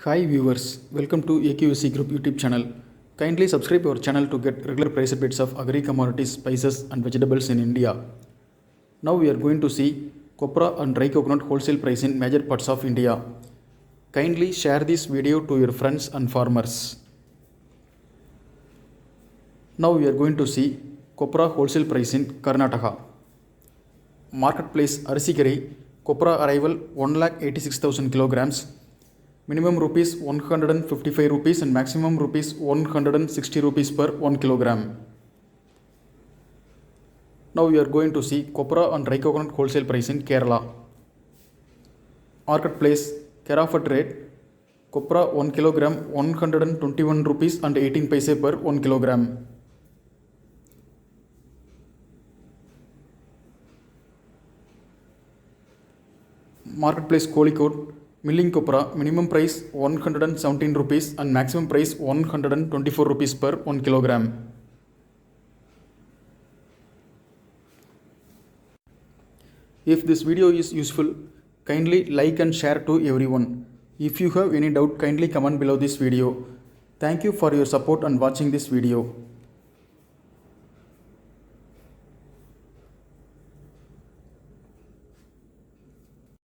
Hi viewers, welcome to AQC Group YouTube channel. Kindly subscribe our channel to get regular price updates of agri commodities, spices and vegetables in India. Now we are going to see copra and dry coconut wholesale price in major parts of India. Kindly share this video to your friends and farmers. Now we are going to see copra wholesale price in Karnataka. Marketplace Arsikari, copra arrival 1,86,000 kilograms. Minimum rupees 155 rupees and maximum rupees 160 rupees per 1 kilogram. Now we are going to see copra and dry coconut wholesale price in Kerala. Marketplace Kerafed rate, copra 1 kilogram 121 rupees and 18 paise per 1 kilogram. Marketplace Kozhikode, milling copra, minimum price 117 rupees and maximum price 124 rupees per 1 kilogram. If this video is useful, kindly like and share to everyone. If you have any doubt, kindly comment below this video. Thank you for your support and watching this video.